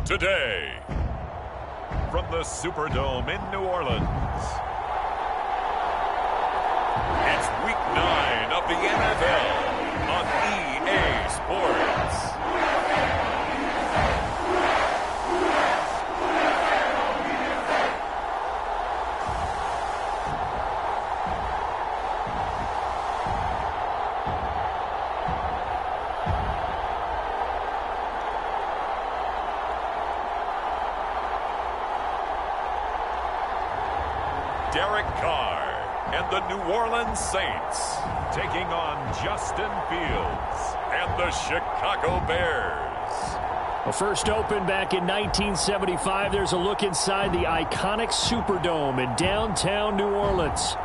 Today, from the Superdome in New Orleans, it's Week 9 of the NFL on EA Sports. Derek Carr and the New Orleans Saints taking on Justin Fields and the Chicago Bears. Well, first opened back in 1975. There's a look inside the iconic Superdome in downtown New Orleans.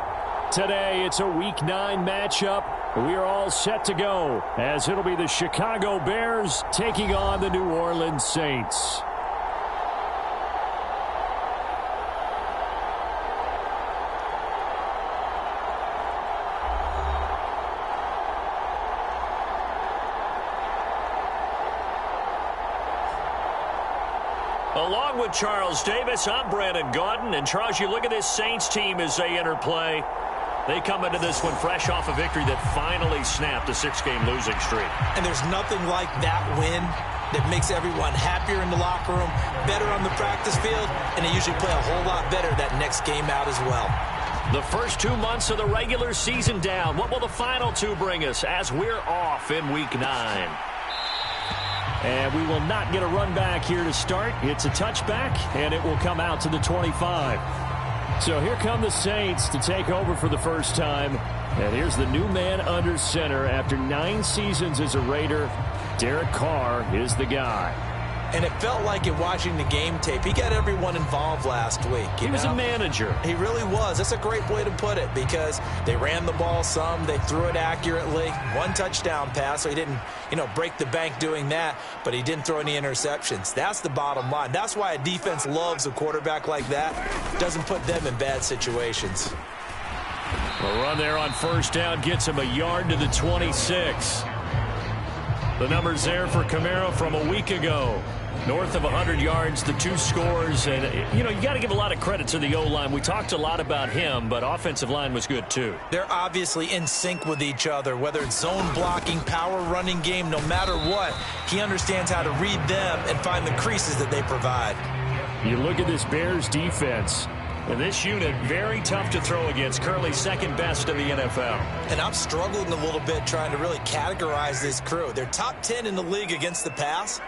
Today, it's a Week 9 matchup. We are all set to go, as it'll be the Chicago Bears taking on the New Orleans Saints. Along with Charles Davis, I'm Brandon Gaudin. And Charles, you look at this Saints team as they enter play. They come into this one fresh off a victory that finally snapped a 6-game losing streak. And there's nothing like that win that makes everyone happier in the locker room, better on the practice field, and they usually play a whole lot better that next game out as well. The first 2 months of the regular season down. What will the final 2 bring us as we're off in Week 9? And we will not get a run back here to start. It's a touchback, and it will come out to the 25. So here come the Saints to take over for the first time. And here's the new man under center after 9 seasons as a Raider. Derek Carr is the guy. And it felt like in watching the game tape, he got everyone involved last week. He was a manager. He really was. That's a great way to put it, because they ran the ball some, they threw it accurately. 1 touchdown pass, so he didn't, break the bank doing that, but he didn't throw any interceptions. That's the bottom line. That's why a defense loves a quarterback like that. Doesn't put them in bad situations. A run there on first down gets him a yard to the 26. The numbers there for Kamara from a week ago. North of 100 yards, the 2 scores. And, you got to give a lot of credit to the O-line. We talked a lot about him, but offensive line was good, too. They're obviously in sync with each other, whether it's zone blocking, power running game, no matter what. He understands how to read them and find the creases that they provide. You look at this Bears defense. And this unit, very tough to throw against. Currently second best in the NFL. And I'm struggling a little bit trying to really categorize this crew. They're top 10 in the league against the pass,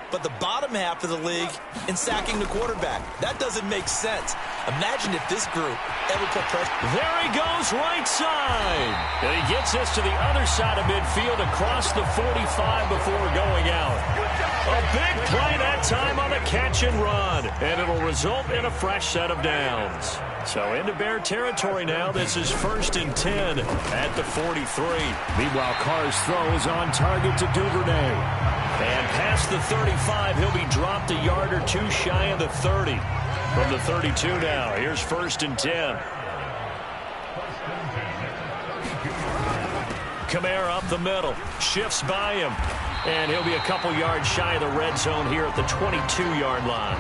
but the bottom half of the league in sacking the quarterback. That doesn't make sense. Imagine if this group ever put pressure. There he goes, right side. And he gets this to the other side of midfield across the 45 before going out. A big play that time on the catch and run. And it'll result in a fresh set of downs. So into Bear territory now. This is 1st and 10 at the 43. Meanwhile, Carr's throw is on target to Duvernay. And past the 35, he'll be dropped a yard or 2 shy of the 30. From the 32 now, here's 1st and 10. Kamara up the middle, shifts by him. And he'll be a couple yards shy of the red zone here at the 22-yard line.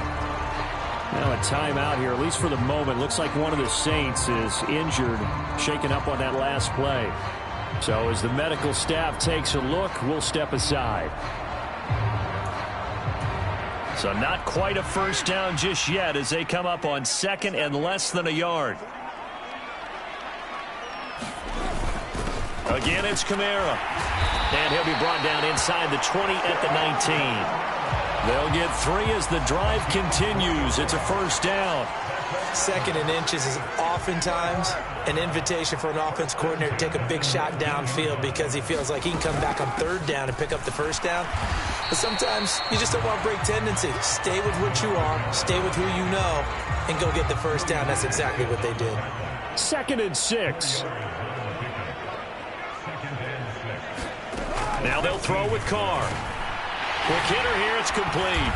Now a timeout here, at least for the moment. Looks like one of the Saints is injured, shaken up on that last play. So as the medical staff takes a look, we'll step aside. So not quite a first down just yet as they come up on 2nd and less than a yard. Again, it's Kamara. And he'll be brought down inside the 20 at the 19. They'll get 3 as the drive continues. It's a first down. 2nd and inches is oftentimes an invitation for an offense coordinator to take a big shot downfield because he feels like he can come back on 3rd down and pick up the first down. But sometimes you just don't want to break tendency. Stay with what you are, stay with who you know, and go get the first down. That's exactly what they did. 2nd and 6. Now they'll throw with Carr. Quick hitter here, it's complete.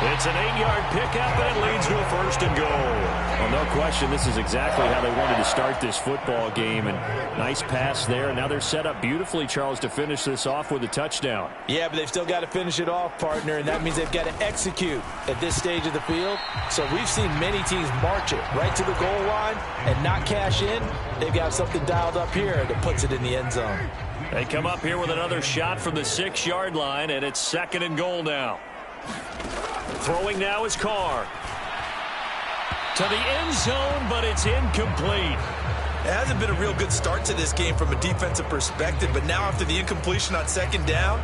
It's an 8-yard pickup, and it leads to a 1st and goal. Well, no question, this is exactly how they wanted to start this football game. And nice pass there. Now they're set up beautifully, Charles, to finish this off with a touchdown. Yeah, but they've still got to finish it off, partner, and that means they've got to execute at this stage of the field. So we've seen many teams march it right to the goal line and not cash in. They've got something dialed up here that puts it in the end zone. They come up here with another shot from the 6-yard line, and it's 2nd and goal now. Throwing now is Carr. To the end zone, but it's incomplete. It hasn't been a real good start to this game from a defensive perspective, but now after the incompletion on 2nd down,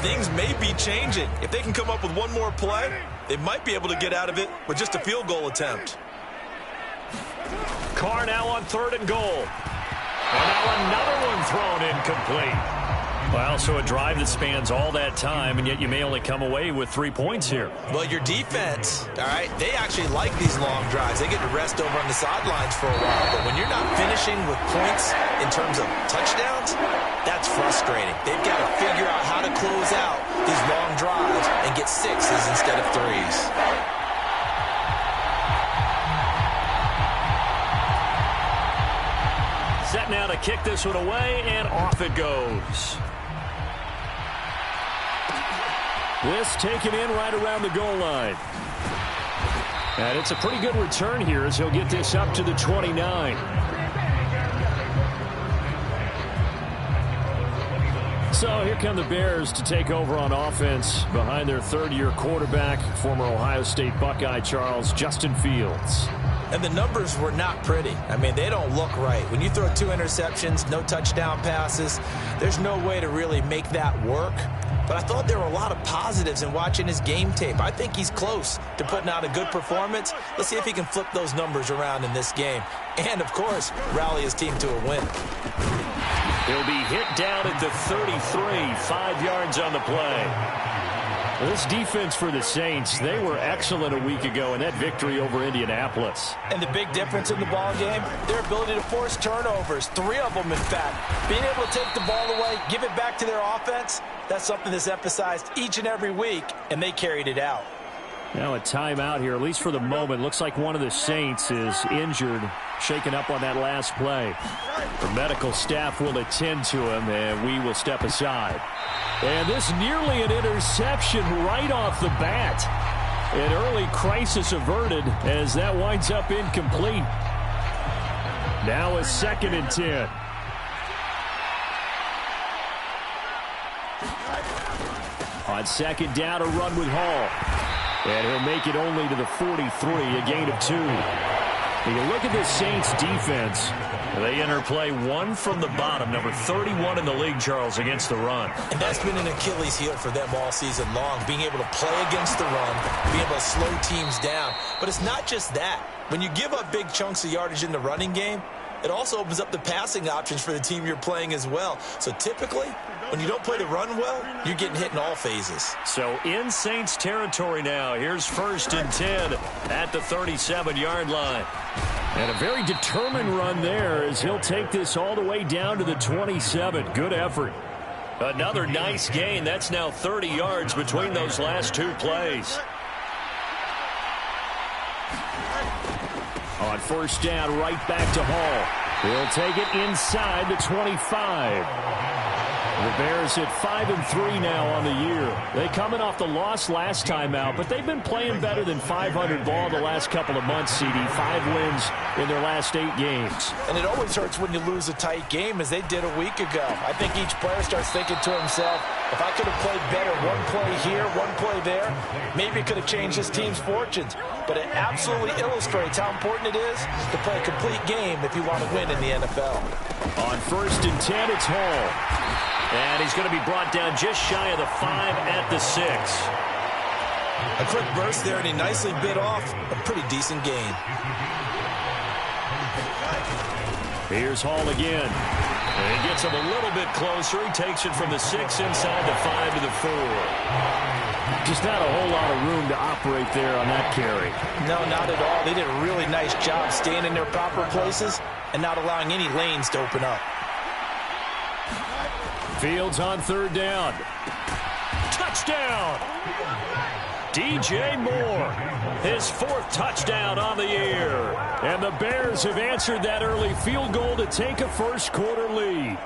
things may be changing. If they can come up with one more play, they might be able to get out of it with just a field goal attempt. Carr now on 3rd and goal. And now another one thrown incomplete. Well, so a drive that spans all that time, and yet you may only come away with 3 points here. Well, your defense, all right, they actually like these long drives. They get to rest over on the sidelines for a while. But when you're not finishing with points in terms of touchdowns, that's frustrating. They've got to figure out how to close out these long drives and get 6s instead of 3s. Set now to kick this one away, and off it goes. This taken in right around the goal line. And it's a pretty good return here as he'll get this up to the 29. So here come the Bears to take over on offense behind their 3rd-year quarterback, former Ohio State Buckeye Charles, Justin Fields. And the numbers were not pretty. I mean, they don't look right. When you throw 2 interceptions, no touchdown passes, there's no way to really make that work. But I thought there were a lot of positives in watching his game tape. I think he's close to putting out a good performance. Let's see if he can flip those numbers around in this game. And, of course, rally his team to a win. He'll be hit down at the 33, 5 yards on the play. This defense for the Saints, they were excellent a week ago in that victory over Indianapolis. And the big difference in the ball game, their ability to force turnovers, 3 of them, in fact. Being able to take the ball away, give it back to their offense, that's something that's emphasized each and every week, and they carried it out. Now a timeout here, at least for the moment. Looks like one of the Saints is injured, shaken up on that last play. The medical staff will attend to him, and we will step aside. And this nearly an interception right off the bat. An early crisis averted as that winds up incomplete. Now a 2nd and 10. On 2nd down, a run with Hall. And he'll make it only to the 43, a gain of 2. When you look at this Saints defense, they enter play 1 from the bottom, number 31 in the league, Charles, against the run. And that's been an Achilles heel for them all season long, being able to play against the run, being able to slow teams down. But it's not just that. When you give up big chunks of yardage in the running game, it also opens up the passing options for the team you're playing as well. So typically, when you don't play the run well, you're getting hit in all phases. So in Saints territory now. Here's 1st and 10 at the 37-yard line. And a very determined run there as he'll take this all the way down to the 27. Good effort. Another nice gain. That's now 30 yards between those last 2 plays. On 1st down, right back to Hall. He'll take it inside the 25. The Bears at 5-3 now on the year. They coming off the loss last time out, but they've been playing better than 500 ball the last couple of months, CD. 5 wins in their last 8 games. And it always hurts when you lose a tight game, as they did a week ago. I think each player starts thinking to himself, if I could have played better one play here, one play there, maybe it could have changed this team's fortunes. But it absolutely illustrates how important it is to play a complete game if you want to win in the NFL. On 1st and 10, it's Hall. And he's going to be brought down just shy of the 5 at the 6. A quick burst there, and he nicely bit off a pretty decent gain. Here's Hall again. And he gets him a little bit closer. He takes it from the 6 inside the 5 to the 4. Just not a whole lot of room to operate there on that carry. No, not at all. They did a really nice job staying in their proper places and not allowing any lanes to open up. Fields on 3rd down. Touchdown! DJ Moore, his 4th touchdown on the year. And the Bears have answered that early field goal to take a first-quarter lead.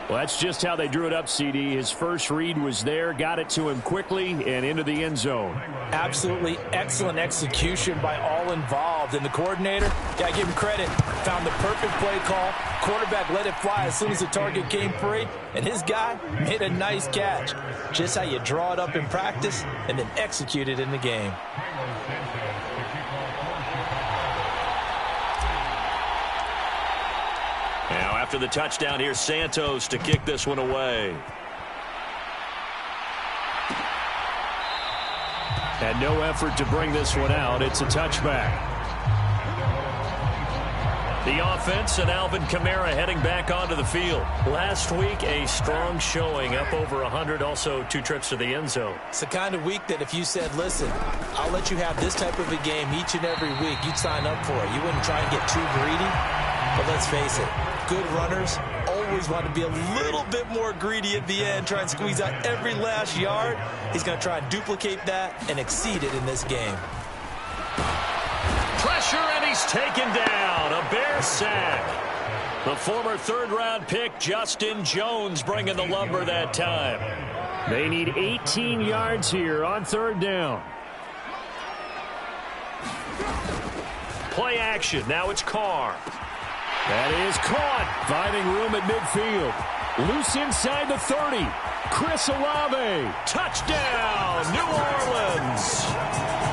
Well, that's just how they drew it up, CD. His first read was there, got it to him quickly, and into the end zone. Absolutely excellent execution by all involved. And the coordinator, got to give him credit, found the perfect play call. Quarterback let it fly as soon as the target came free, and his guy made a nice catch. Just how you draw it up in practice and then execute it in the game. Now, after the touchdown, here's Santos to kick this one away. And no effort to bring this one out. It's a touchback. The offense and Alvin Kamara heading back onto the field. Last week, a strong showing, up over 100, also 2 trips to the end zone. It's the kind of week that if you said, listen, I'll let you have this type of a game each and every week, you'd sign up for it. You wouldn't try and get too greedy. But let's face it, good runners always want to be a little bit more greedy at the end, try and squeeze out every last yard. He's going to try and duplicate that and exceed it in this game. Pressure, and he's taken down. A Bear sack. The former 3rd-round pick, Justin Jones, bringing the lumber that time. They need 18 yards here on 3rd down. Play action. Now it's Carr. That is caught. Finding room at midfield. Loose inside the 30. Chris Olave. Touchdown, New Orleans.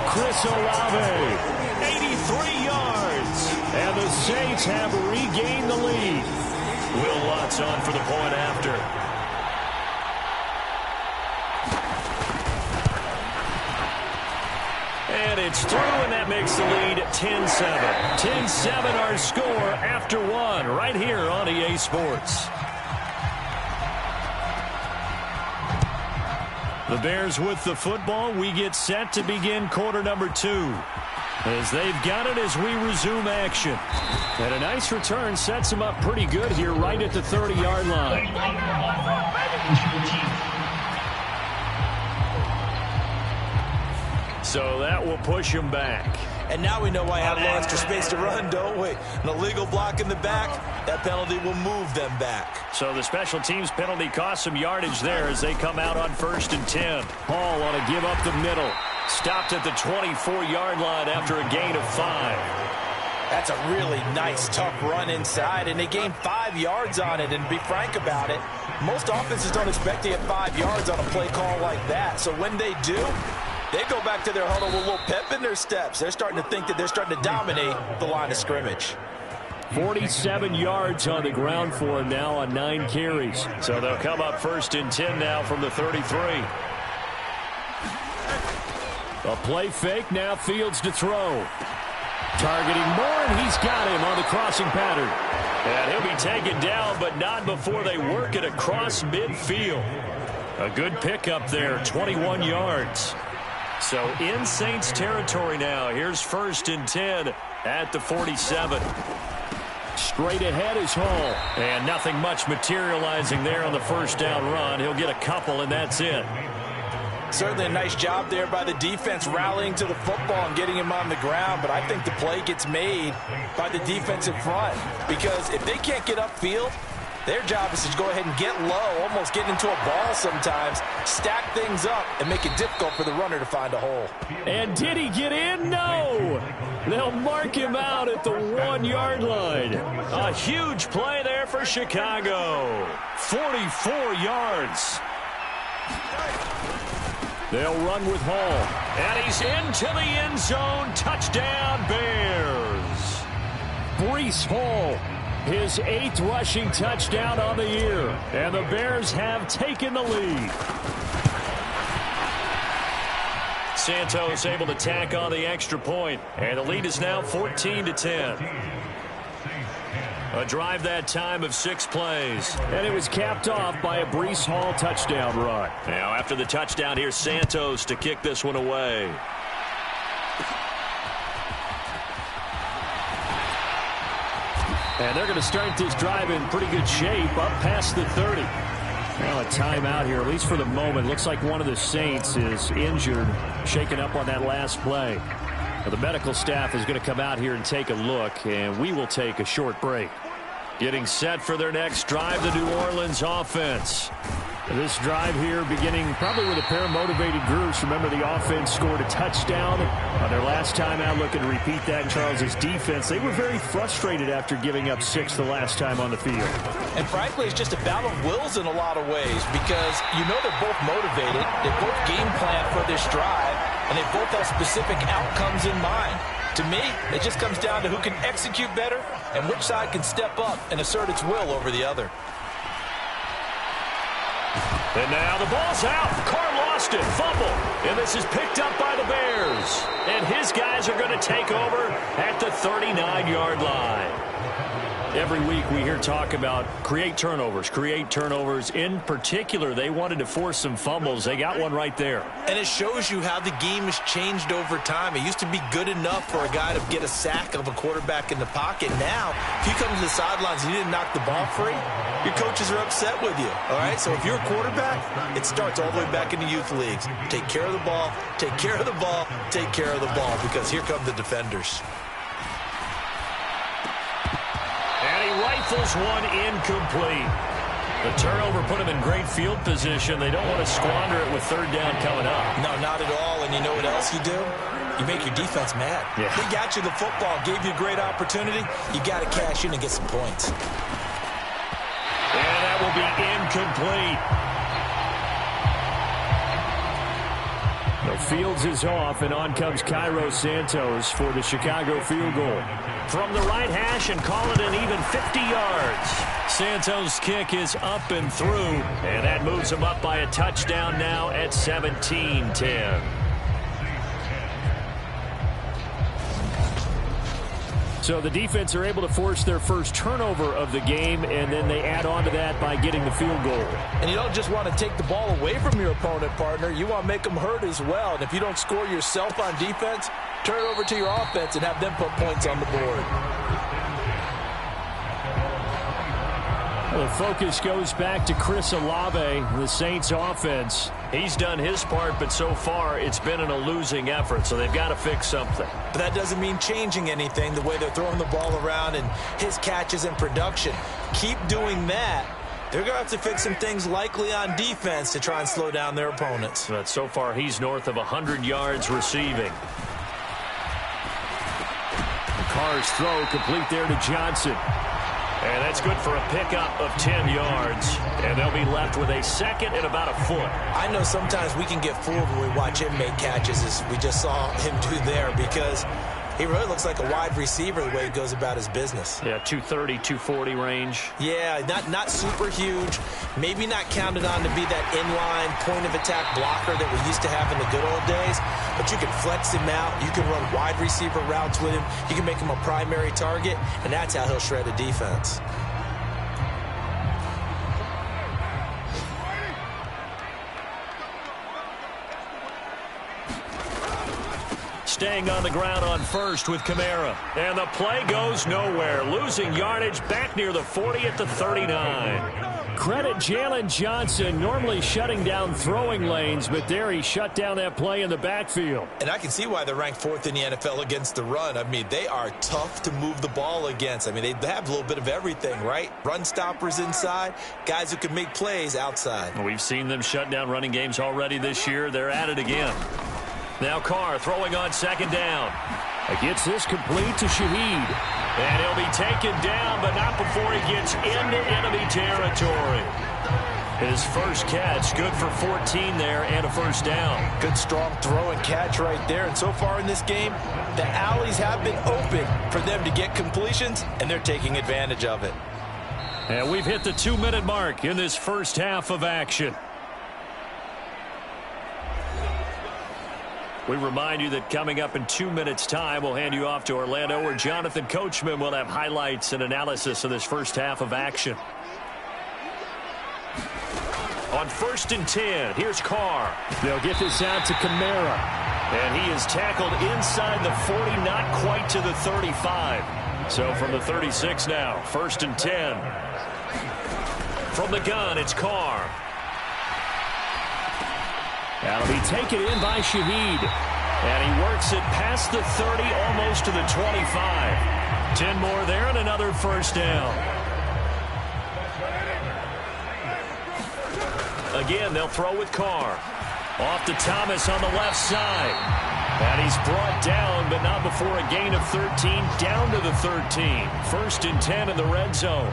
Chris Olave. 83 yards. And the Saints have regained the lead. Will Lutz on for the point after. And it's through, and that makes the lead 10-7. 10-7 our score after 1 right here on EA Sports. The Bears with the football. We get set to begin quarter number 2. As they've got it as we resume action. And a nice return sets them up pretty good here right at the 30-yard line. So that will push him back. And now we know why I have a little extra space to run, don't we? An illegal block in the back, that penalty will move them back. So the special teams penalty cost some yardage there as they come out on 1st and 10. Hall on a give up the middle. Stopped at the 24-yard line after a gain of 5. That's a really nice, tough run inside, and they gained 5 yards on it. And to be frank about it, most offenses don't expect to get 5 yards on a play call like that. So when they do, they go back to their huddle with a little pep in their steps. They're starting to think that they're starting to dominate the line of scrimmage. 47 yards on the ground for him now on 9 carries. So they'll come up 1st and 10 now from the 33. A play fake, now Fields to throw. Targeting Moore, and he's got him on the crossing pattern. And he'll be taken down, but not before they work it across midfield. A good pickup there, 21 yards. So in Saints territory now. Here's 1st and 10 at the 47. Straight ahead is Hall. And nothing much materializing there on the 1st down run. He'll get a couple, and that's it. Certainly a nice job there by the defense rallying to the football and getting him on the ground, but I think the play gets made by the defensive front because if they can't get upfield, their job is to go ahead and get low, almost get into a ball sometimes, stack things up, and make it difficult for the runner to find a hole. And did he get in? No! They'll mark him out at the 1-yard line. A huge play there for Chicago. 44 yards. They'll run with Hall. And he's into the end zone. Touchdown, Bears. Breece Hall, his 8th rushing touchdown on the year. And the Bears have taken the lead. Santos able to tack on the extra point. And the lead is now 14-10. A drive that time of 6 plays. And it was capped off by a Breece Hall touchdown run. Now after the touchdown, here's Santos to kick this one away. And they're going to start this drive in pretty good shape up past the 30. Well, a timeout here, at least for the moment. Looks like one of the Saints is injured, shaken up on that last play. Well, the medical staff is going to come out here and take a look, and we will take a short break. Getting set for their next drive, the New Orleans offense. This drive here beginning probably with a pair of motivated groups. Remember, the offense scored a touchdown on their last time out. Looking to repeat that in Charles' defense. They were very frustrated after giving up 6 the last time on the field. And frankly, it's just a battle of wills in a lot of ways because you know they're both motivated. They both game plan for this drive, and they both have specific outcomes in mind. To me, it just comes down to who can execute better and which side can step up and assert its will over the other. And now the ball's out. Carr lost it. Fumble. And this is picked up by the Bears. And his guys are going to take over at the 39-yard line. Every week we hear talk about create turnovers. In particular, they wanted to force some fumbles. They got one right there. And it shows you how the game has changed over time. It used to be good enough for a guy to get a sack of a quarterback in the pocket. Now, if you come to the sidelines and you didn't knock the ball free, your coaches are upset with you. All right? So if you're a quarterback, it starts all the way back in the youth leagues. Take care of the ball, take care of the ball, take care of the ball, because here come the defenders. Rifles one incomplete. The turnover put them in great field position. They don't want to squander it with third down coming up. No, not at all. And you know what else you do? You make your defense mad. Yeah. They got you the football, gave you a great opportunity. You got to cash in and get some points. And that will be incomplete. The Fields is off, and on comes Cairo Santos for the Chicago field goal. From the right hash and call it an even 50 yards. Santos' kick is up and through, and that moves him up by a touchdown now at 17-10. So the defense are able to force their first turnover of the game, and then they add on to that by getting the field goal. And you don't just want to take the ball away from your opponent, partner. You want to make them hurt as well. And if you don't score yourself on defense, turn it over to your offense and have them put points on the board. The focus goes back to Chris Olave, the Saints offense. He's done his part, but so far it's been in a losing effort, so they've got to fix something. But that doesn't mean changing anything, the way they're throwing the ball around and his catches and production. Keep doing that. They're going to have to fix some things likely on defense to try and slow down their opponents. But so far he's north of 100 yards receiving. Carr's throw complete there to Johnson. And that's good for a pickup of 10 yards. And they'll be left with a second and about a foot. I know sometimes we can get fooled when we watch him make catches, as we just saw him do there, because he really looks like a wide receiver the way he goes about his business. Yeah, 230, 240 range. Yeah, not super huge. Maybe not counted on to be that inline point-of-attack blocker that we used to have in the good old days. But you can flex him out. You can run wide receiver routes with him. You can make him a primary target, and that's how he'll shred a defense. Staying on the ground on first with Kamara. And the play goes nowhere. Losing yardage back near the 40 at the 39. Credit Jalen Johnson, normally shutting down throwing lanes, but there he shut down that play in the backfield. And I can see why they're ranked 4th in the NFL against the run. I mean, they are tough to move the ball against. I mean, they have a little bit of everything, right? Run stoppers inside, guys who can make plays outside. We've seen them shut down running games already this year. They're at it again. Now Carr throwing on second down. Gets this complete to Shaheed. And he'll be taken down, but not before he gets into enemy territory. His first catch, good for 14 there and a first down. Good strong throw and catch right there. And so far in this game, the alleys have been open for them to get completions, and they're taking advantage of it. And we've hit the 2-minute mark in this first half of action. We remind you that coming up in 2 minutes' time, we'll hand you off to Orlando, where Jonathan Coachman will have highlights and analysis of this first half of action. On 1st and 10, here's Carr. They'll get this out to Kamara. And he is tackled inside the 40, not quite to the 35. So from the 36 now, 1st and 10. From the gun, it's Carr. That'll be taken in by Shaheed. And he works it past the 30, almost to the 25. 10 more there and another first down. Again, they'll throw with Carr. Off to Thomas on the left side. And he's brought down, but not before a gain of 13, down to the 13. First and 10 in the red zone.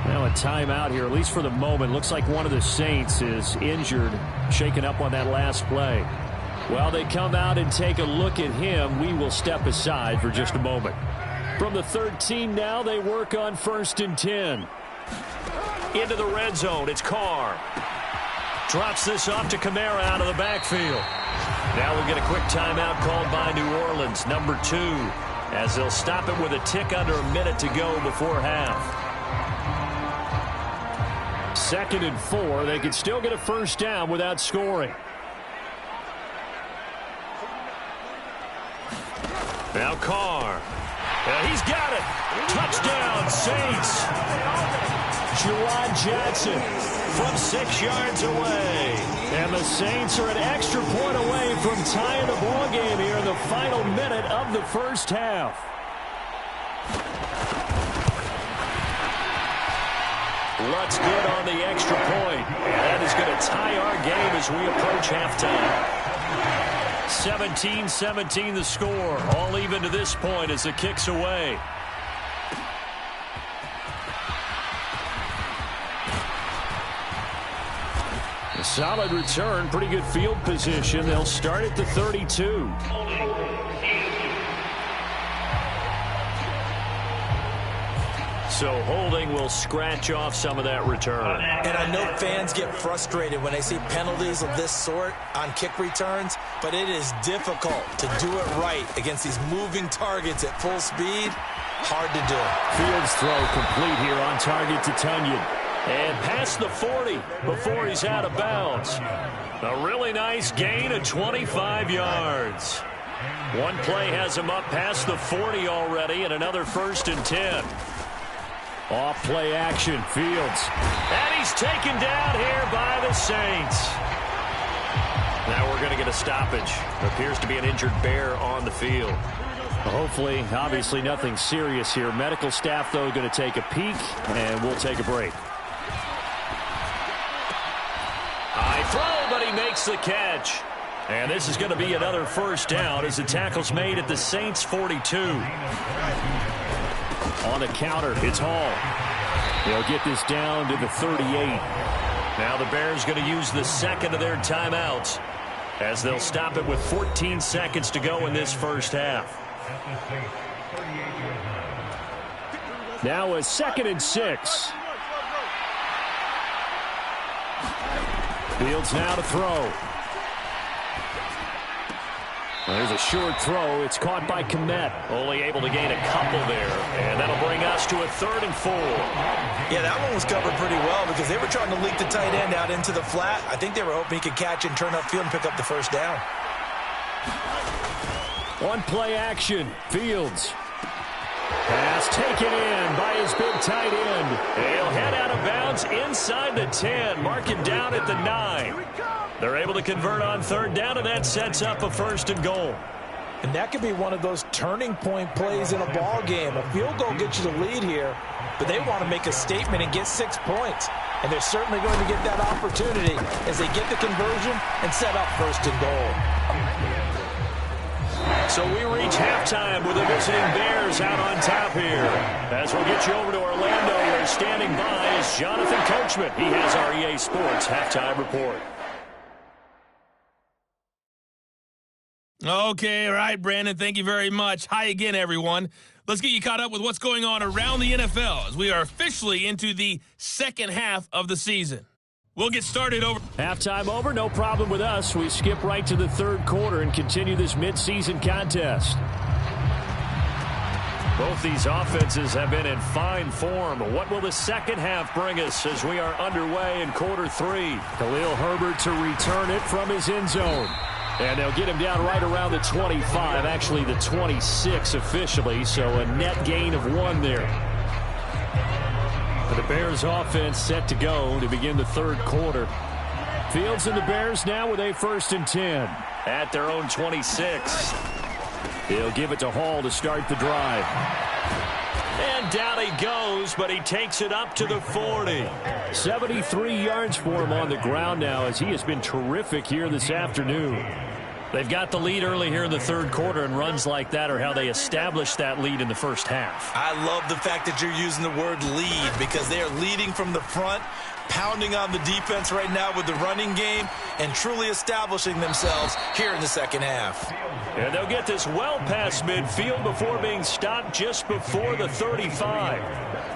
Now a timeout here, at least for the moment. Looks like one of the Saints is injured, shaken up on that last play. Well, they come out and take a look at him. We will step aside for just a moment. From the 13 now, they work on first and 10. Into the red zone, it's Carr. Drops this off to Kamara out of the backfield. Now we'll get a quick timeout called by New Orleans, number 2, as they'll stop it with a tick under a minute to go before half. 2nd and 4. They can still get a first down without scoring. Now Carr. He's got it. Touchdown, Saints. Juwan Johnson from 6 yards away. And the Saints are an extra point away from tying the ball game here in the final minute of the first half. Lutt's good on the extra point. And that is going to tie our game as we approach halftime. 17-17 the score. All even to this point as the kick's away. A solid return, pretty good field position. They'll start at the 32. So holding will scratch off some of that return. And I know fans get frustrated when they see penalties of this sort on kick returns, but it is difficult to do it right against these moving targets at full speed. Hard to do. Fields throw complete here on target to Tunyon. And past the 40 before he's out of bounds. A really nice gain of 25 yards. One play has him up past the 40 already, and another first and 10. Off play action, Fields. And he's taken down here by the Saints. Now we're going to get a stoppage. Appears to be an injured Bear on the field. Hopefully, obviously nothing serious here. Medical staff, though, going to take a peek, and we'll take a break. High throw, but he makes the catch. And this is going to be another first down as the tackle's made at the Saints' 42. On the counter, it's Hall. They'll get this down to the 38. Now the Bears going to use the second of their timeouts as they'll stop it with 14 seconds to go in this first half. Now a 2nd and 6. Fields now to throw. There's a short throw. It's caught by Kmet. Only able to gain a couple there. And that'll bring us to a 3rd and 4. Yeah, that one was covered pretty well because they were trying to leak the tight end out into the flat. I think they were hoping he could catch and turn upfield and pick up the first down. On play action, Fields. Pass taken in by his big tight end. He'll head out of bounds inside the 10. Mark it down at the 9. They're able to convert on 3rd down, and that sets up a 1st and goal. And that could be one of those turning point plays in a ball game. A field goal gets you the lead here, but they want to make a statement and get 6 points. And they're certainly going to get that opportunity as they get the conversion and set up 1st and goal. So we reach halftime with the visiting Bears out on top here. As we'll get you over to Orlando, where standing by is Jonathan Coachman. He has our EA Sports halftime report. Okay, all right, Brandon, thank you very much. Hi again, everyone. Let's get you caught up with what's going on around the NFL as we are officially into the second half of the season. We'll get started over. Halftime over, no problem with us. We skip right to the 3rd quarter and continue this midseason contest. Both these offenses have been in fine form. What will the second half bring us as we are underway in quarter 3? Khalil Herbert to return it from his end zone. And they'll get him down right around the 25, actually the 26 officially, so a net gain of 1 there. The Bears offense set to go to begin the third quarter. Fields and the Bears now with a 1st and 10. At their own 26. He'll give it to Hall to start the drive. And down he goes, but he takes it up to the 40. 73 yards for him on the ground now as he has been terrific here this afternoon. They've got the lead early here in the third quarter, and runs like that are how they establish that lead in the first half. I love the fact that you're using the word lead because they are leading from the front, pounding on the defense right now with the running game, and truly establishing themselves here in the second half. And they'll get this well past midfield before being stopped just before the 35.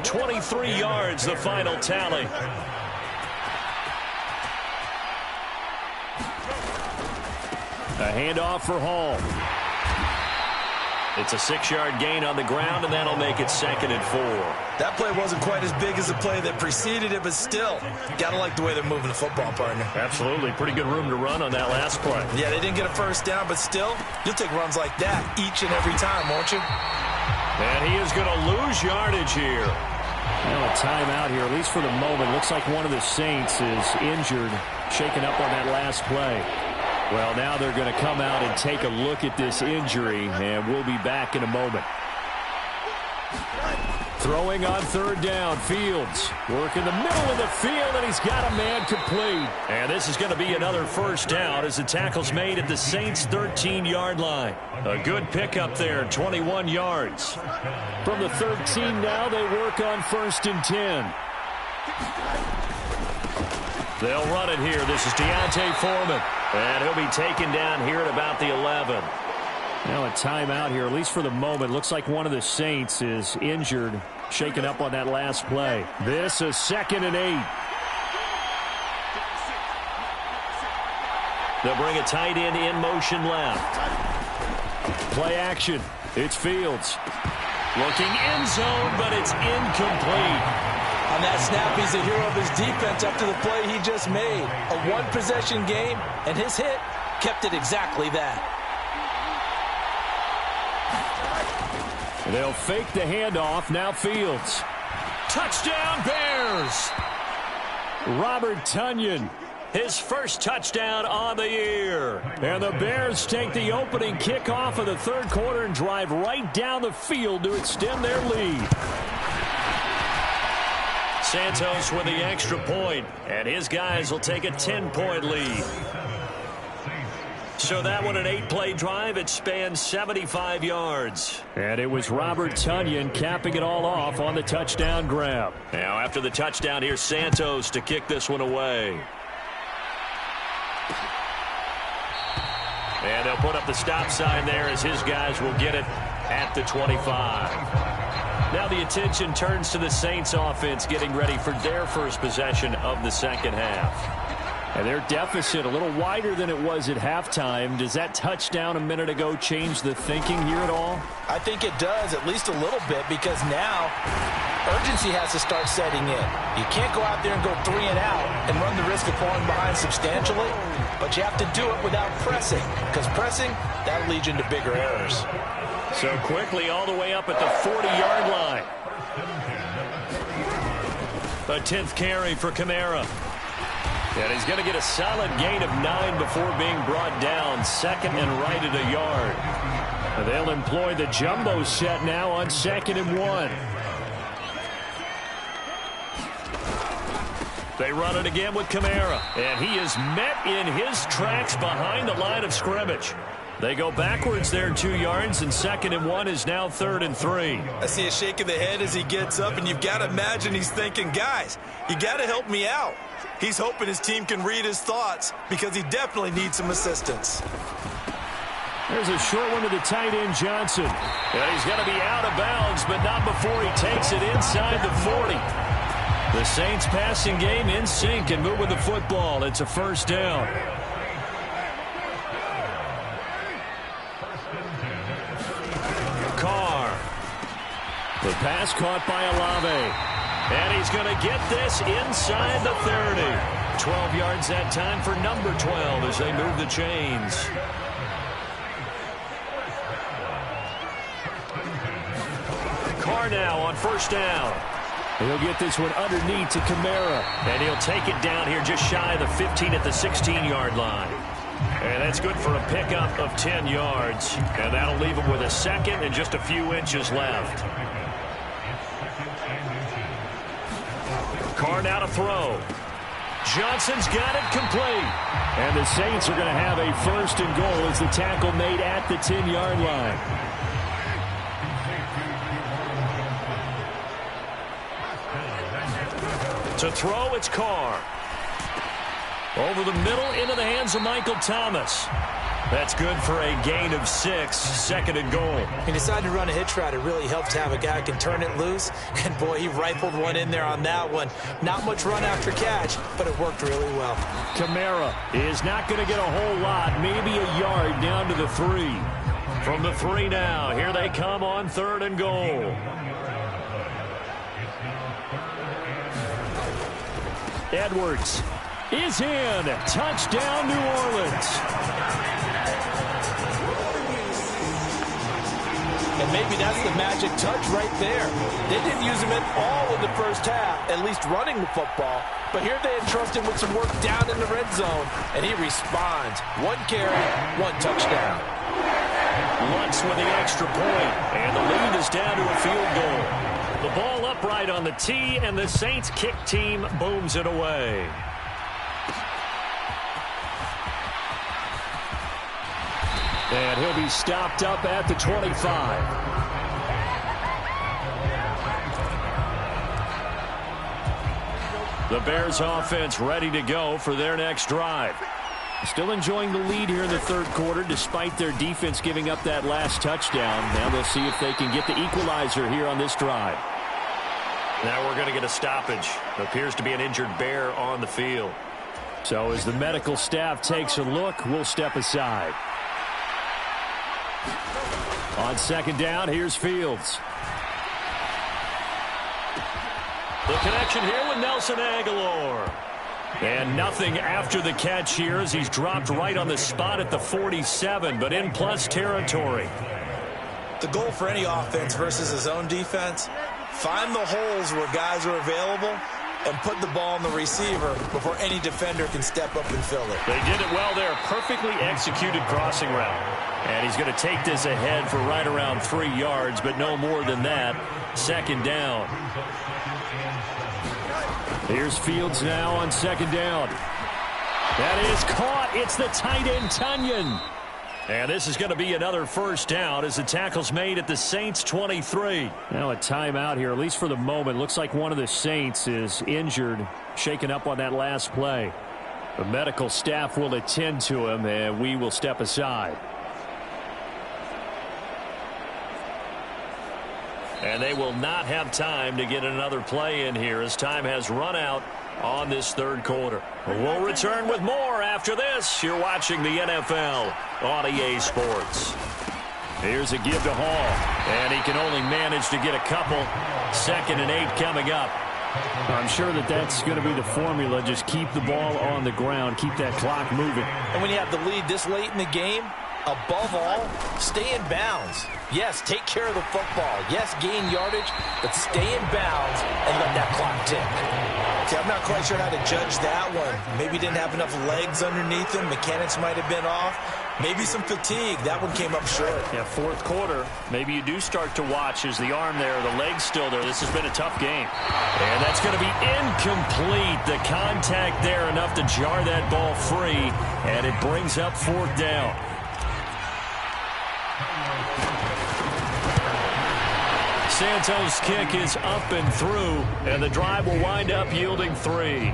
23 yards, the final tally. A handoff for Hall. It's a 6-yard gain on the ground, and that'll make it 2nd and 4. That play wasn't quite as big as the play that preceded it, but still, gotta like the way they're moving the football, partner. Absolutely. Pretty good room to run on that last play. Yeah, they didn't get a first down, but still, you'll take runs like that each and every time, won't you? And he is going to lose yardage here. Now a timeout here, at least for the moment. Looks like one of the Saints is injured, shaken up on that last play. Well, now they're going to come out and take a look at this injury, and we'll be back in a moment. Throwing on 3rd down, Fields. Work in the middle of the field, and he's got a man complete. And this is going to be another 1st down as the tackle's made at the Saints' 13-yard line. A good pickup there, 21 yards. From the 13 now, they work on 1st and 10. They'll run it here. This is Deontay Foreman. And he'll be taken down here at about the 11. Now a timeout here, at least for the moment. Looks like one of the Saints is injured, shaken up on that last play. This is 2nd and 8. They'll bring a tight end in motion left. Play action. It's Fields. Looking end zone, but it's incomplete. On that snap, he's a hero of his defense after the play he just made. A one-possession game, and his hit kept it exactly that. They'll fake the handoff. Now Fields. Touchdown, Bears! Robert Tonyan, his first touchdown on the year. And the Bears take the opening kickoff of the third quarter and drive right down the field to extend their lead. Santos with the extra point, and his guys will take a 10-point lead. So that one, an 8-play drive. It spans 75 yards. And it was Robert Tonyan capping it all off on the touchdown grab. Now after the touchdown, here's Santos to kick this one away. And they'll put up the stop sign there as his guys will get it at the 25. Now the attention turns to the Saints offense getting ready for their first possession of the second half. And their deficit a little wider than it was at halftime. Does that touchdown a minute ago change the thinking here at all? I think it does, at least a little bit, because now urgency has to start setting in. You can't go out there and go 3 and out and run the risk of falling behind substantially, but you have to do it without pressing, because pressing, that'll lead you into bigger errors. So quickly all the way up at the 40-yard line. A 10th carry for Kamara. And he's going to get a solid gain of 9 before being brought down. 2nd and right at a yard. And they'll employ the jumbo set now on 2nd and 1. They run it again with Kamara. And he is met in his tracks behind the line of scrimmage. They go backwards there 2 yards, and 2nd and 1 is now 3rd and 3. I see a shake of the head as he gets up, and you've got to imagine he's thinking, guys, you got to help me out. He's hoping his team can read his thoughts because he definitely needs some assistance. There's a short one to the tight end, Johnson. And he's going to be out of bounds, but not before he takes it inside the 40. The Saints passing game in sync and moving the football. It's a 1st down. Carr. The pass caught by Olave. And he's going to get this inside the 30. 12 yards that time for number 12 as they move the chains. Carr now on 1st down. He'll get this one underneath to Kamara. And he'll take it down here just shy of the 15 at the 16-yard line. And that's good for a pickup of 10 yards. And that'll leave him with a second and just a few inches left. Carr now to throw. Johnson's got it complete. And the Saints are going to have a first and goal as the tackle made at the 10-yard line. To throw, it's Carr. Over the middle, into the hands of Michael Thomas. That's good for a gain of 6, second and goal. He decided to run a hitch route. It really helps to have a guy who can turn it loose. And, boy, he rifled one in there on that one. Not much run after catch, but it worked really well. Kamara is not going to get a whole lot, maybe a yard down to the 3. From the 3 now, here they come on third and goal. Edwards is in. Touchdown, New Orleans. And maybe that's the magic touch right there. They didn't use him at all in the first half, at least running the football. But here they entrust him with some work down in the red zone, and he responds. 1 carry, 1 touchdown. Lutz with the extra point, and the lead is down to a field goal. The ball upright on the tee, and the Saints kick team booms it away. And he'll be stopped up at the 25. The Bears offense ready to go for their next drive. Still enjoying the lead here in the third quarter despite their defense giving up that last touchdown. Now they'll see if they can get the equalizer here on this drive. Now we're going to get a stoppage. Appears to be an injured Bear on the field. So as the medical staff takes a look, we'll step aside. On second down, here's Fields. The connection here with Nelson Aguilar. And nothing after the catch here as he's dropped right on the spot at the 47, but in plus territory. The goal for any offense versus his own defense, find the holes where guys are available and put the ball on the receiver before any defender can step up and fill it. They did it well there. Perfectly executed crossing route. And he's going to take this ahead for right around 3 yards, but no more than that. Second down. Here's Fields now on second down. That is caught. It's the tight end, Tunyon. And this is going to be another first down as the tackle's made at the Saints 23. Now a timeout here, at least for the moment. Looks like one of the Saints is injured, shaken up on that last play. The medical staff will attend to him, and we will step aside. And they will not have time to get another play in here as time has run out on this third quarter. We'll return with more after this. You're watching the NFL on EA Sports. Here's a give to Hall, and he can only manage to get a couple. 2nd and 8 coming up. I'm sure that that's going to be the formula. Just keep the ball on the ground, keep that clock moving. And when you have the lead this late in the game, above all, stay in bounds. Yes, take care of the football. Yes, gain yardage, but stay in bounds and let that clock tick. See, I'm not quite sure how to judge that one. Maybe didn't have enough legs underneath him. Mechanics might have been off. Maybe some fatigue. That one came up short. Yeah, fourth quarter, maybe you do start to watch as the arm there, the leg's still there. This has been a tough game. And that's going to be incomplete. The contact there enough to jar that ball free, and it brings up 4th down. Santos' kick is up and through, and the drive will wind up yielding 3.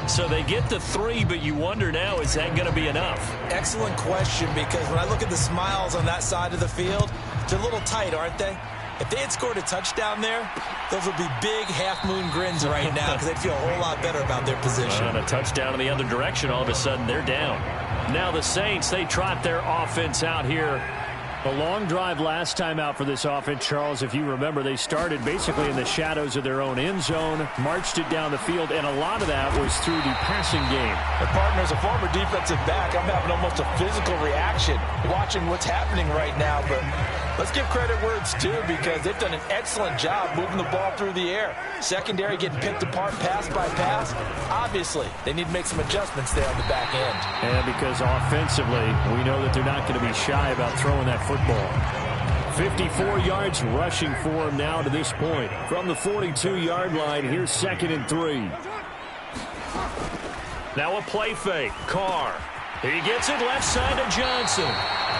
So they get the 3, but you wonder now, is that going to be enough? Excellent question, because when I look at the smiles on that side of the field, they're a little tight, aren't they? If they had scored a touchdown there, those would be big half-moon grins right now because they'd feel a whole lot better about their position. And a touchdown in the other direction, all of a sudden they're down. Now the Saints, they trot their offense out here. A long drive last time out for this offense, Charles. If you remember, they started basically in the shadows of their own end zone, marched it down the field, and a lot of that was through the passing game. The partner is a former defensive back. I'm having almost a physical reaction watching what's happening right now, but Let's give credit where it's due because they've done an excellent job moving the ball through the air. Secondary getting picked apart pass by pass. Obviously, they need to make some adjustments there on the back end. And because offensively, we know that they're not going to be shy about throwing that football. 54 yards rushing for him now to this point. From the 42-yard line, here's 2nd and 3. Now a play fake. Carr. He gets it left side to Johnson.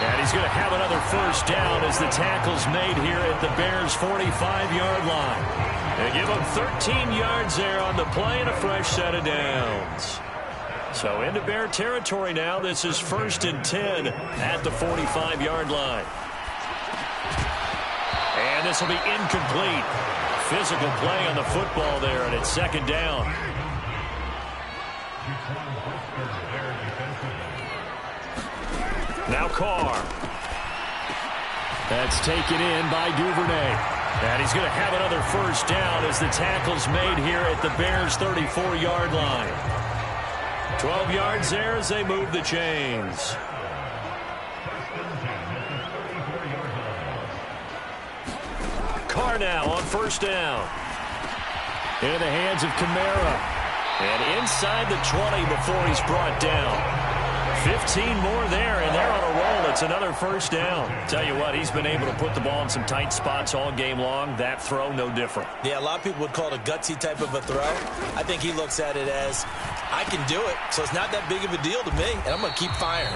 And he's going to have another first down as the tackle's made here at the Bears' 45-yard line. They give him 13 yards there on the play and a fresh set of downs. So into Bear territory now. This is 1st and 10 at the 45-yard line. And this will be incomplete. Physical play on the football there, and it's 2nd down. Now Carr. That's taken in by Duvernay. And he's going to have another first down as the tackle's made here at the Bears' 34-yard line. 12 yards there as they move the chains. Carr now on first down. In the hands of Kamara. And inside the 20 before he's brought down. 15 more there, and they're on a roll. It's another first down. Tell you what, he's been able to put the ball in some tight spots all game long. That throw, no different. Yeah, a lot of people would call it a gutsy type of a throw. I think he looks at it as, I can do it, so it's not that big of a deal to me, and I'm going to keep firing.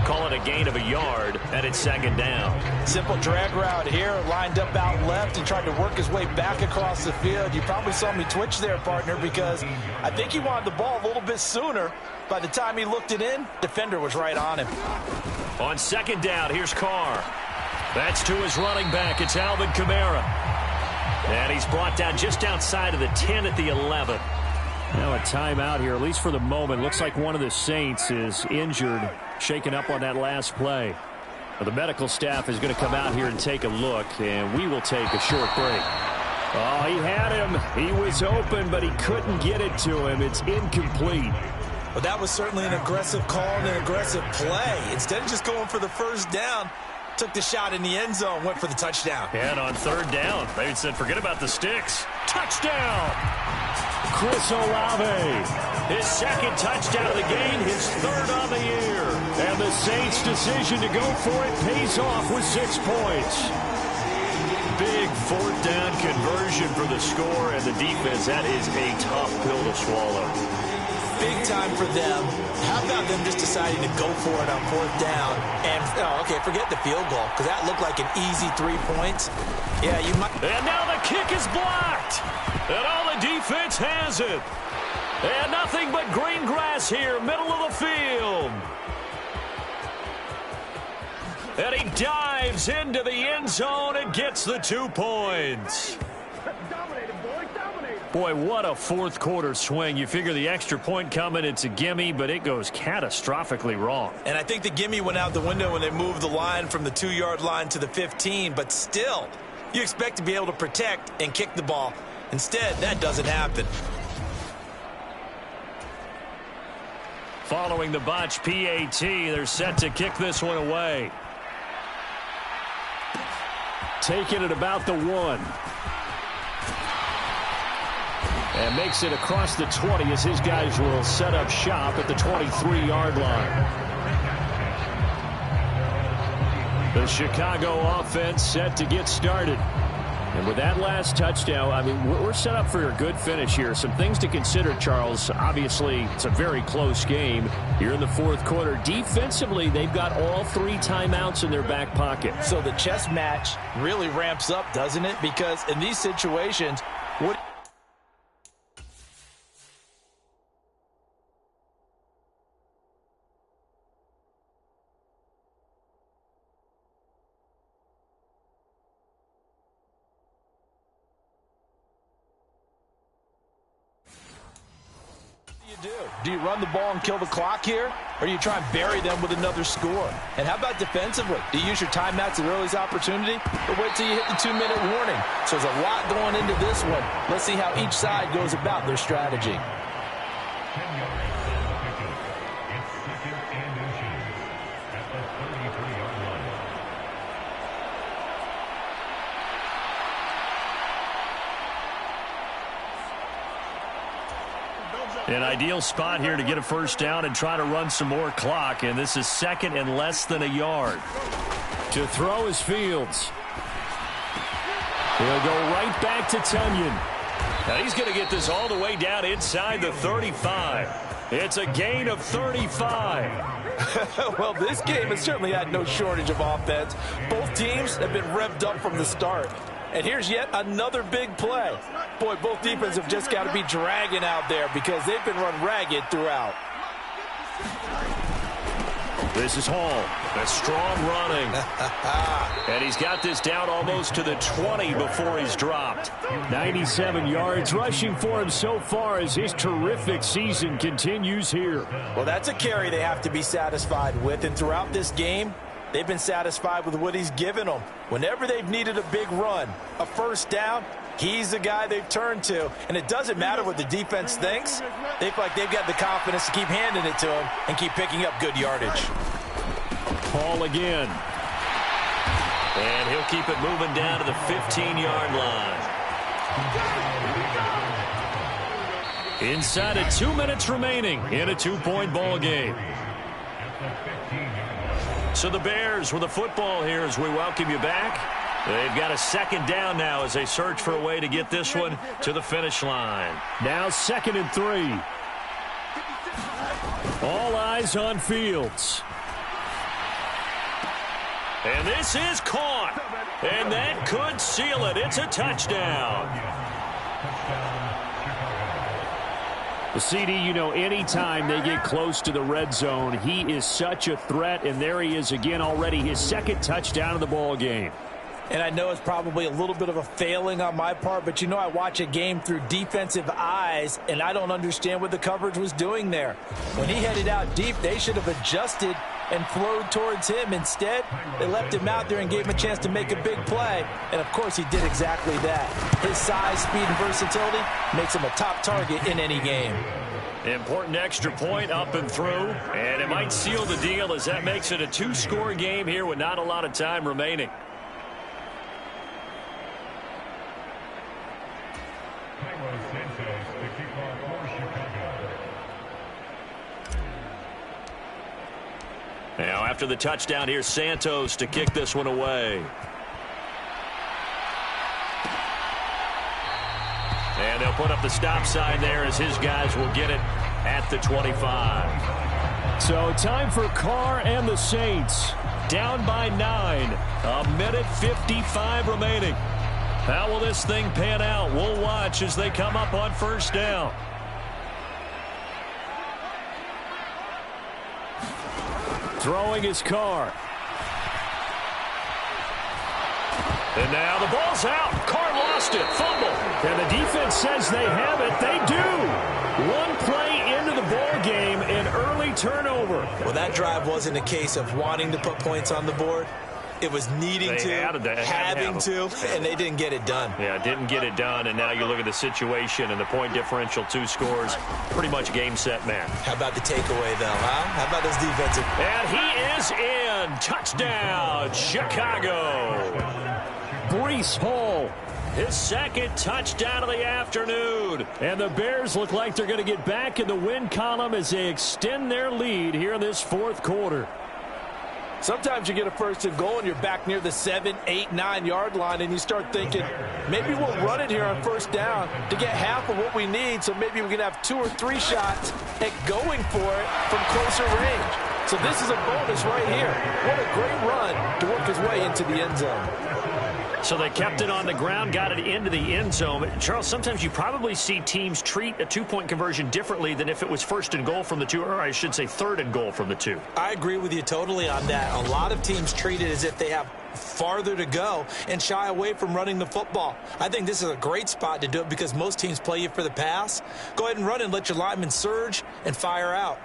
Call it a gain of a yard, and it's 2nd down. Simple drag route here, lined up out left and tried to work his way back across the field. You probably saw me twitch there, partner, because I think he wanted the ball a little bit sooner. By the time he looked it in, defender was right on him. On 2nd down, here's Carr. That's to his running back. It's Alvin Kamara. And he's brought down just outside of the 10 at the 11. Now a timeout here, at least for the moment. Looks like one of the Saints is injured, shaken up on that last play. Well, the medical staff is going to come out here and take a look, and we will take a short break. Oh, he had him. He was open, but he couldn't get it to him. It's incomplete. Well, that was certainly an aggressive call and an aggressive play. Instead of just going for the first down, took the shot in the end zone, went for the touchdown. And on 3rd down, they said, forget about the sticks. Touchdown! Chris Olave. His 2nd touchdown of the game, his 3rd on the year. And the Saints' decision to go for it pays off with 6 points. Big 4th down conversion for the score, and the defense, that is a tough pill to swallow. Big time for them. How about them just deciding to go for it on 4th down? And, okay, forget the field goal, because that looked like an easy 3 points. Yeah, you might. And now the kick is blocked. And all the defense has it. And nothing but green grass here, middle of the field. And he dives into the end zone and gets the 2 points. Boy, what a 4th quarter swing. You figure the extra point coming, it's a gimme, but it goes catastrophically wrong. And I think the gimme went out the window when they moved the line from the 2-yard line to the 15, but still, you expect to be able to protect and kick the ball. Instead, that doesn't happen. Following the botch PAT, they're set to kick this one away. Taking it about the 1. And makes it across the 20 as his guys will set up shop at the 23-yard line. The Chicago offense set to get started. And with that last touchdown, I mean, we're set up for a good finish here. Some things to consider, Charles. Obviously, it's a very close game here in the 4th quarter. Defensively, they've got all 3 timeouts in their back pocket. So the chess match really ramps up, doesn't it? Because in these situations, what... Do you run the ball and kill the clock here? Or do you try and bury them with another score? And how about defensively? Do you use your timeouts at early's opportunity? Or wait till you hit the 2-minute warning? So there's a lot going into this one. Let's see how each side goes about their strategy. An ideal spot here to get a first down and try to run some more clock, and this is second and less than a yard. To throw is Fields. He'll go right back to Tunyon. Now he's going to get this all the way down inside the 35. It's a gain of 35. Well, this game has certainly had no shortage of offense. Both teams have been revved up from the start. And here's yet another big play. Boy, both defenses have just got to be dragging out there because they've been run ragged throughout. This is Hall. A strong running. And he's got this down almost to the 20 before he's dropped. 97 yards rushing for him so far as his terrific season continues here. Well, that's a carry they have to be satisfied with. And throughout this game, they've been satisfied with what he's given them. Whenever they've needed a big run, a first down, he's the guy they've turned to. And it doesn't matter what the defense thinks. They feel like they've got the confidence to keep handing it to him and keep picking up good yardage. Ball again. And he'll keep it moving down to the 15-yard line. Inside of 2 minutes remaining in a 2-point ball game. So the Bears with the football here as we welcome you back. They've got a second down now as they search for a way to get this one to the finish line. Now 2nd and 3. All eyes on Fields. And this is caught. And that could seal it. It's a touchdown. The CD, you know, anytime they get close to the red zone, he is such a threat. And there he is again already, his second touchdown of the ball game. And I know it's probably a little bit of a failing on my part, but you know I watch a game through defensive eyes, and I don't understand what the coverage was doing there. When he headed out deep, they should have adjusted and flowed towards him. Instead, they left him out there and gave him a chance to make a big play. And, of course, he did exactly that. His size, speed, and versatility makes him a top target in any game. Important extra point up and through, and it might seal the deal as that makes it a 2-score game here with not a lot of time remaining. Now, after the touchdown, here's Santos to kick this one away. And they'll put up the stop sign there as his guys will get it at the 25. So time for Carr and the Saints. Down by 9. 1:55 remaining. How will this thing pan out? We'll watch as they come up on first down. Throwing his Carr. And now the ball's out. Carr lost it. Fumble. And the defense says they have it. They do. One play into the ball game, an early turnover. Well, that drive wasn't a case of wanting to put points on the board. It was needing to, having to, and they didn't get it done. Yeah, didn't get it done, and now you look at the situation and the point differential, 2 scores, pretty much game, set, match. How about the takeaway, though, huh? How about this defensive? And he is in. Touchdown, Chicago. Breece Hall, his second touchdown of the afternoon. And the Bears look like they're going to get back in the win column as they extend their lead here in this fourth quarter. Sometimes you get a first and goal and you're back near the 7, 8, 9-yard line and you start thinking, maybe we'll run it here on first down to get half of what we need, so maybe we can have 2 or 3 shots at going for it from closer range. So this is a bonus right here. What a great run to work his way into the end zone. So they kept it on the ground, got it into the end zone. Charles, sometimes you probably see teams treat a 2-point conversion differently than if it was first and goal from the 2, or I should say third and goal from the 2. I agree with you totally on that. A lot of teams treat it as if they have farther to go and shy away from running the football. I think this is a great spot to do it because most teams play you for the pass. Go ahead and run and let your linemen surge and fire out.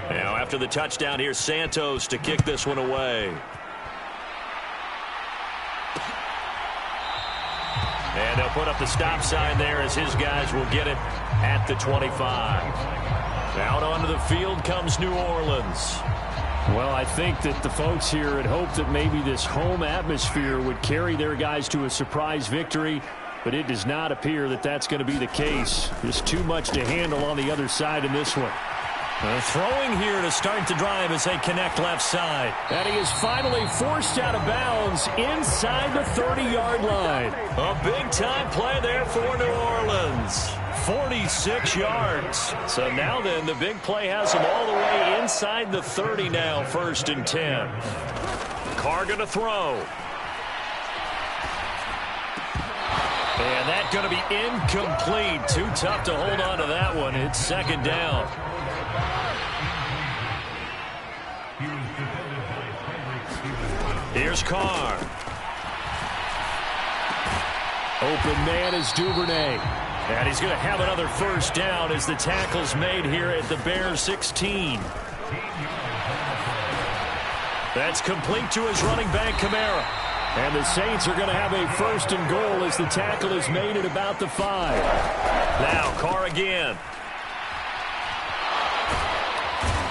Now, after the touchdown, here's Santos to kick this one away. And they'll put up the stop sign there as his guys will get it at the 25. Out onto the field comes New Orleans. Well, I think that the folks here had hoped that maybe this home atmosphere would carry their guys to a surprise victory. but it does not appear that that's going to be the case. Just too much to handle on the other side in this one. Throwing here to start the drive as they connect left side. And he is finally forced out of bounds inside the 30-yard line. A big-time play there for New Orleans. 46 yards. So now then, the big play has them all the way inside the 30 now, 1st and 10. Carr going to throw. And that's going to be incomplete. Too tough to hold on to that one. It's 2nd down. Here's Carr. Open man is Duvernay. And he's going to have another 1st down as the tackle's made here at the Bears 16. That's complete to his running back, Kamara. And the Saints are going to have a 1st and goal as the tackle is made at about the 5. Now Carr again.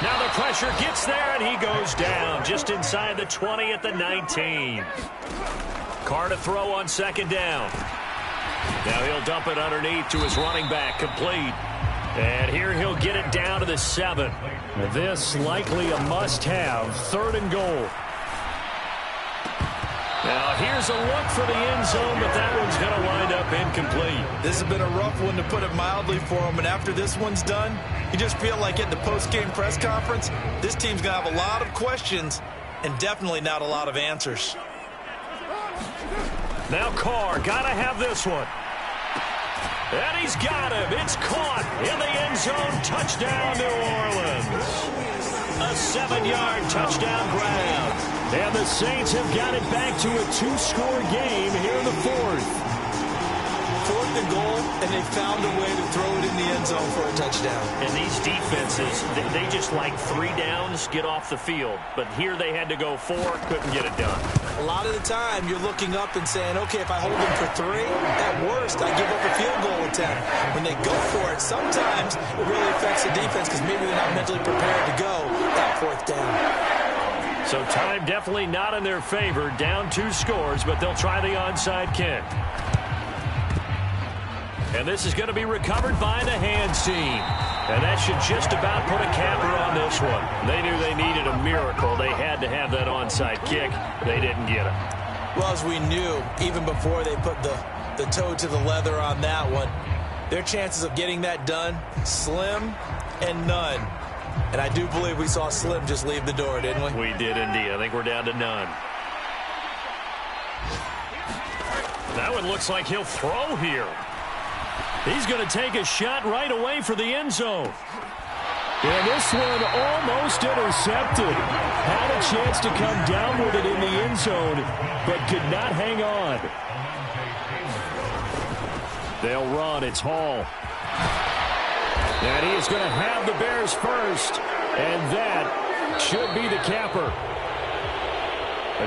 Now the pressure gets there, and he goes down just inside the 20 at the 19. Carr to throw on 2nd down. Now he'll dump it underneath to his running back, complete. And here he'll get it down to the 7. This likely a must-have, 3rd and goal. Now here's a look for the end zone, but that one's going to wind up incomplete. This has been a rough one, to put it mildly, for him. And after this one's done, you just feel like at the post-game press conference, this team's going to have a lot of questions and definitely not a lot of answers. Now Carr, got to have this one. And he's got him. It's caught in the end zone. Touchdown, New Orleans. A 7-yard touchdown grab. And the Saints have got it back to a 2-score game here in the 4th. 4th and goal, and they found a way to throw it in the end zone for a touchdown. And these defenses, they just like 3 downs, get off the field. But here they had to go 4, couldn't get it done. A lot of the time, you're looking up and saying, okay, if I hold them for 3, at worst, I give up a field goal attempt. When they go for it, sometimes it really affects the defense because maybe they're not mentally prepared to go that 4th down. So time definitely not in their favor. Down 2 scores, but they'll try the onside kick. And this is going to be recovered by the hands team. And that should just about put a capper on this one. They knew they needed a miracle. They had to have that onside kick. They didn't get it. Well, as we knew, even before they put the toe to the leather on that one, their chances of getting that done, slim and none. And I do believe we saw Slim just leave the door, didn't we? We did indeed. I think we're down to none. That one looks like he'll throw here. He's going to take a shot right away for the end zone. And this one almost intercepted. Had a chance to come down with it in the end zone, but could not hang on. They'll run. It's Hall. And he is going to have the Bears first. And that should be the capper.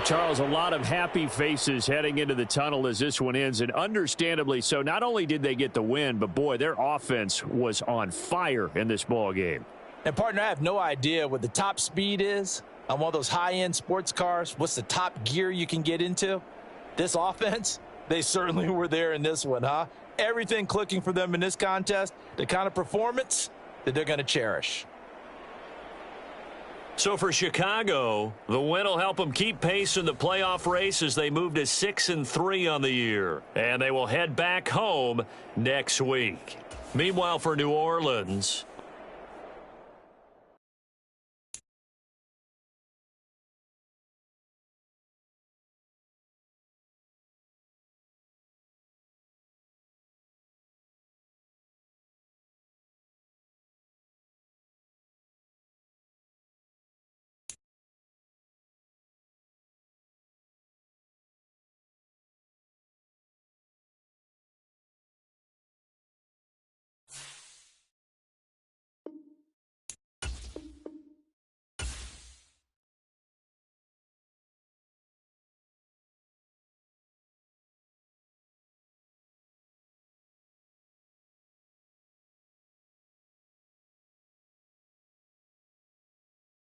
Charles, a lot of happy faces heading into the tunnel as this one ends, and understandably so. Not only did they get the win, but, boy, their offense was on fire in this ball game. And, partner, I have no idea what the top speed is on one of those high-end sports cars. What's the top gear you can get into? This offense, they certainly were there in this one, huh? Everything clicking for them in this contest, the kind of performance that they're going to cherish. So for Chicago, the win will help them keep pace in the playoff race as they move to 6-3 on the year. And they will head back home next week. Meanwhile, for New Orleans,